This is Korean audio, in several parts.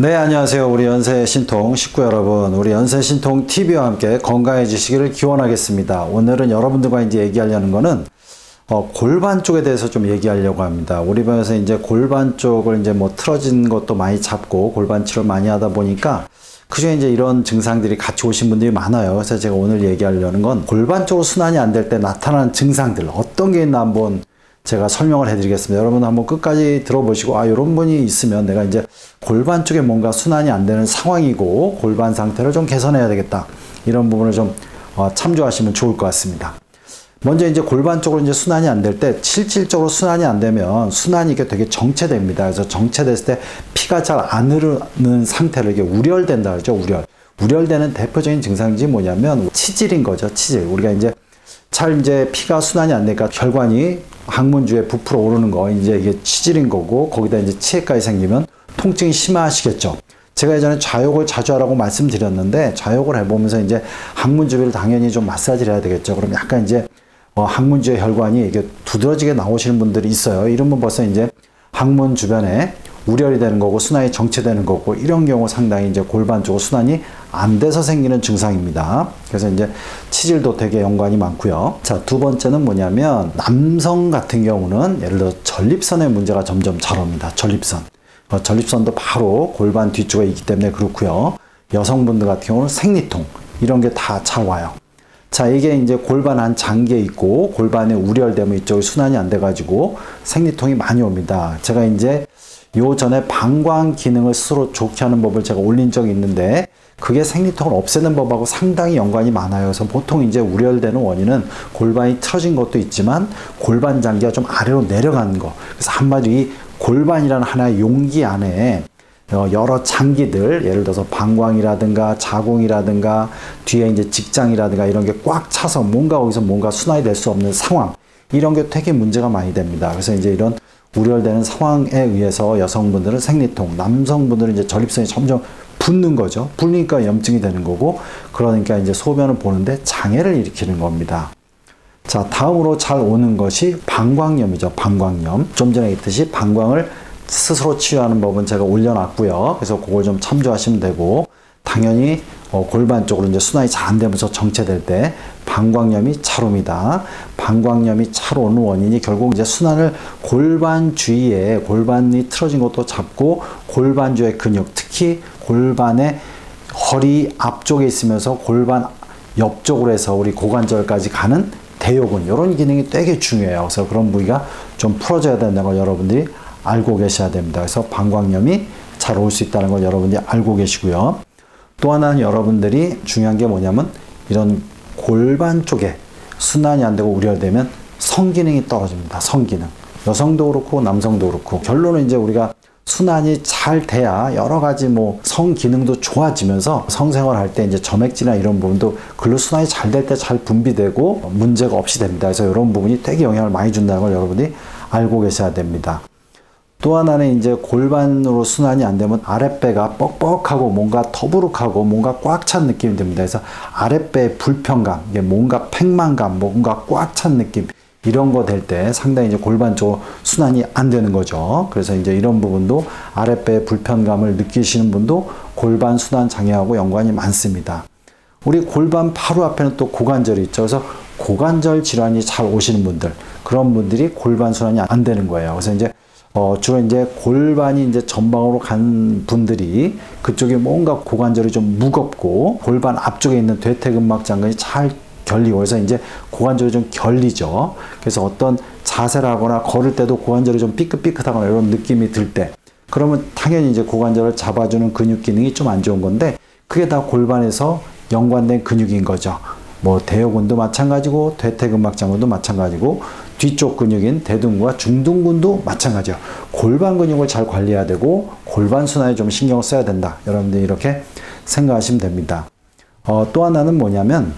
네, 안녕하세요. 우리 연세신통 식구 여러분, 우리 연세신통 TV와 함께 건강해지시기를 기원하겠습니다. 오늘은 여러분들과 이제 얘기하려는 거는 골반 쪽에 대해서 좀 얘기하려고 합니다. 우리 병에서 이제 골반 쪽을 이제 뭐 틀어진 것도 많이 잡고 골반 치료를 많이 하다 보니까 그중에 이제 이런 증상들이 같이 오신 분들이 많아요. 그래서 제가 오늘 얘기하려는 건 골반 쪽으로 순환이 안 될 때 나타나는 증상들 어떤 게 있나 한번 제가 설명을 해드리겠습니다. 여러분 한번 끝까지 들어보시고 이런 분이 있으면 내가 이제 골반 쪽에 뭔가 순환이 안 되는 상황이고 골반 상태를 좀 개선해야 되겠다. 이런 부분을 좀 참조하시면 좋을 것 같습니다. 먼저 이제 골반 쪽으로 이제 순환이 안 될 때 실질적으로 순환이 안 되면 순환이 이게 되게 정체됩니다. 그래서 정체됐을 때 피가 잘 안 흐르는 상태를 이게 우렬된다 그러죠. 우렬되는 대표적인 증상이 뭐냐면 치질인 거죠. 치질. 우리가 이제 잘 이제 피가 순환이 안 되니까 혈관이 항문주에 부풀어 오르는 거 이제 이게 치질인 거고 거기다 이제 치액까지 생기면 통증이 심하시겠죠. 제가 예전에 좌욕을 자주 하라고 말씀드렸는데 좌욕을 해보면서 이제 항문 주변을 당연히 좀 마사지를 해야 되겠죠. 그럼 약간 이제 항문주의 혈관이 이게 두드러지게 나오시는 분들이 있어요. 이러면 벌써 이제 항문 주변에 우렬이 되는 거고 순환이 정체되는 거고 이런 경우 상당히 이제 골반 쪽으로 순환이 안 돼서 생기는 증상입니다. 그래서 이제 치질도 되게 연관이 많고요. 자, 두 번째는 뭐냐면 남성 같은 경우는 예를 들어 전립선의 문제가 점점 잘 옵니다. 전립선. 전립선도 바로 골반 뒤쪽에 있기 때문에 그렇고요. 여성분들 같은 경우는 생리통 이런 게 다 잘 와요. 자, 이게 이제 골반 한 장기에 있고 골반에 우렬되면 이쪽이 순환이 안 돼가지고 생리통이 많이 옵니다. 제가 이제 요 전에 방광 기능을 스스로 좋게 하는 법을 제가 올린 적이 있는데 그게 생리통을 없애는 법하고 상당히 연관이 많아요. 그래서 보통 이제 우렬되는 원인은 골반이 틀어진 것도 있지만 골반 장기가 좀 아래로 내려가는 거. 그래서 한마디로 이 골반이라는 하나의 용기 안에 여러 장기들, 예를 들어서 방광이라든가 자궁이라든가 뒤에 이제 직장이라든가 이런 게 꽉 차서 뭔가 거기서 뭔가 순환이 될 수 없는 상황, 이런 게 되게 문제가 많이 됩니다. 그래서 이제 이런 우렬되는 상황에 의해서 여성분들은 생리통, 남성분들은 이제 전립선이 점점 붓는 거죠. 붓으니까 염증이 되는 거고, 그러니까 이제 소변을 보는데 장애를 일으키는 겁니다. 자, 다음으로 잘 오는 것이 방광염이죠. 방광염. 좀 전에 했듯이 방광을 스스로 치유하는 법은 제가 올려놨고요. 그래서 그걸 좀 참조하시면 되고, 당연히 골반 쪽으로 이제 순환이 잘 안 되면서 정체될 때 방광염이 잘 옵니다. 방광염이 잘 오는 원인이 결국 이제 순환을 골반 주위에 골반이 틀어진 것도 잡고 골반 주의 근육, 특히 골반의 허리 앞쪽에 있으면서 골반 옆쪽으로 해서 우리 고관절까지 가는 대요근, 이런 기능이 되게 중요해요. 그래서 그런 부위가 좀 풀어져야 된다는 걸 여러분들이 알고 계셔야 됩니다. 그래서 방광염이 잘 올 수 있다는 걸 여러분들이 알고 계시고요. 또 하나는 여러분들이 중요한 게 뭐냐면 이런 골반 쪽에 순환이 안 되고 우려되면 성기능이 떨어집니다. 성기능. 여성도 그렇고 남성도 그렇고. 결론은 이제 우리가 순환이 잘 돼야 여러 가지 뭐 성기능도 좋아지면서 성생활할 때 이제 점액질이나 이런 부분도 글로 순환이 잘 될 때 잘 분비되고 문제가 없이 됩니다. 그래서 이런 부분이 되게 영향을 많이 준다는 걸 여러분들이 알고 계셔야 됩니다. 또 하나는 이제 골반으로 순환이 안 되면 아랫배가 뻑뻑하고 뭔가 더부룩하고 뭔가 꽉 찬 느낌이 듭니다. 그래서 아랫배의 불편감, 이게 뭔가 팽만감, 뭔가 꽉 찬 느낌, 이런 거 될 때 상당히 이제 골반 쪽으로 순환이 안 되는 거죠. 그래서 이제 이런 부분도 아랫배의 불편감을 느끼시는 분도 골반 순환 장애하고 연관이 많습니다. 우리 골반 바로 앞에는 또 고관절이 있죠. 그래서 고관절 질환이 잘 오시는 분들, 그런 분들이 골반 순환이 안 되는 거예요. 그래서 이제 주로 이제 골반이 이제 전방으로 간 분들이 그쪽에 뭔가 고관절이 좀 무겁고 골반 앞쪽에 있는 대퇴근막 장근이 잘 결리고, 그래서 이제 고관절이 좀 결리죠. 그래서 어떤 자세를 하거나 걸을 때도 고관절이 좀 삐끗삐끗하거나 이런 느낌이 들 때, 그러면 당연히 이제 고관절을 잡아주는 근육 기능이 좀 안 좋은 건데, 그게 다 골반에서 연관된 근육인 거죠. 뭐 대요근도 마찬가지고 대퇴근막 장근도 마찬가지고 뒤쪽 근육인 대둔근과 중둔근도 마찬가지예요. 골반 근육을 잘 관리해야 되고 골반 순환에 좀 신경을 써야 된다. 여러분들이 이렇게 생각하시면 됩니다. 또 하나는 뭐냐면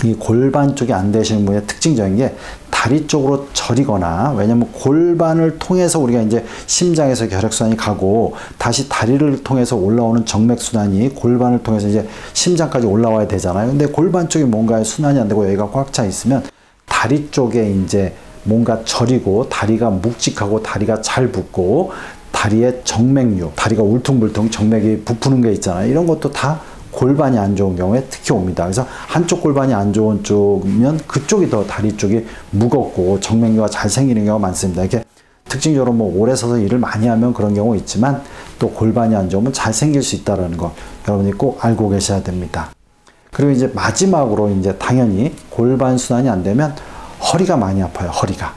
이 골반 쪽이 안 되시는 분의 특징적인 게 다리 쪽으로 저리거나, 왜냐면 골반을 통해서 우리가 이제 심장에서 혈액순환이 가고 다시 다리를 통해서 올라오는 정맥순환이 골반을 통해서 이제 심장까지 올라와야 되잖아요. 근데 골반 쪽이 뭔가 순환이 안 되고 여기가 꽉 차 있으면 다리 쪽에 이제 뭔가 저리고 다리가 묵직하고 다리가 잘 붓고 다리의 정맥류, 다리가 울퉁불퉁 정맥이 부푸는 게 있잖아요. 이런 것도 다 골반이 안 좋은 경우에 특히 옵니다. 그래서 한쪽 골반이 안 좋은 쪽이면 그쪽이 더 다리 쪽이 무겁고 정맥류가 잘 생기는 경우가 많습니다. 이렇게 특징적으로 뭐 오래 서서 일을 많이 하면 그런 경우 있지만 또 골반이 안 좋으면 잘 생길 수 있다는 거 여러분이 꼭 알고 계셔야 됩니다. 그리고 이제 마지막으로 이제 당연히 골반 순환이 안 되면 허리가 많이 아파요. 허리가.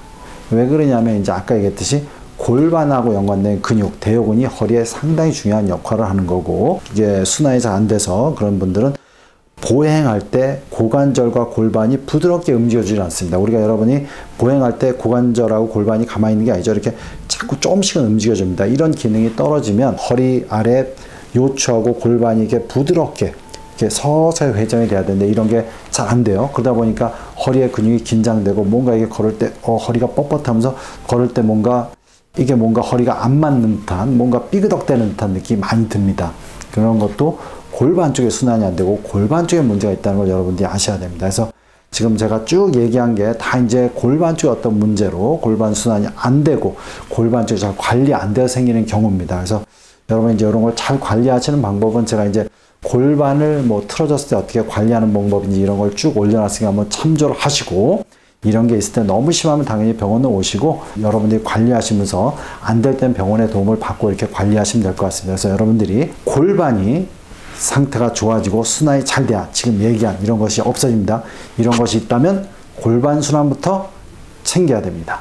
왜 그러냐면 이제 아까 얘기했듯이 골반하고 연관된 근육, 대요근이 허리에 상당히 중요한 역할을 하는 거고, 이제 순환이 잘 안 돼서 그런 분들은 보행할 때 고관절과 골반이 부드럽게 움직여지지 않습니다. 우리가 여러분이 보행할 때 고관절하고 골반이 가만히 있는 게 아니죠. 이렇게 자꾸 조금씩은 움직여줍니다. 이런 기능이 떨어지면 허리 아래 요추하고 골반이 이렇게 부드럽게 이렇게 서서히 회전이 돼야 되는데 이런 게 잘 안 돼요. 그러다 보니까 허리의 근육이 긴장되고 뭔가 이게 걸을 때 허리가 뻣뻣하면서 걸을 때 뭔가 허리가 안 맞는 듯한 뭔가 삐그덕대는 듯한 느낌이 많이 듭니다. 그런 것도 골반 쪽에 순환이 안 되고 골반 쪽에 문제가 있다는 걸 여러분들이 아셔야 됩니다. 그래서 지금 제가 쭉 얘기한 게 다 이제 골반 쪽에 어떤 문제로 골반 순환이 안 되고 골반 쪽이 잘 관리 안 되어 생기는 경우입니다. 그래서 여러분 이제 이런 걸 잘 관리하시는 방법은 제가 이제 골반을 뭐 틀어졌을 때 어떻게 관리하는 방법인지 이런 걸 쭉 올려놨으니까 한번 참조를 하시고, 이런 게 있을 때 너무 심하면 당연히 병원에 오시고 여러분들이 관리하시면서 안 될 땐 병원의 도움을 받고 이렇게 관리하시면 될 것 같습니다. 그래서 여러분들이 골반이 상태가 좋아지고 순환이 잘 돼야 지금 얘기한 이런 것이 없어집니다. 이런 것이 있다면 골반 순환부터 챙겨야 됩니다.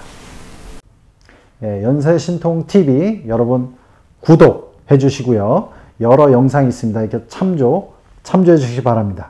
예, 연세신통TV 여러분 구독해 주시고요. 여러 영상이 있습니다. 이렇게 참조해 주시기 바랍니다.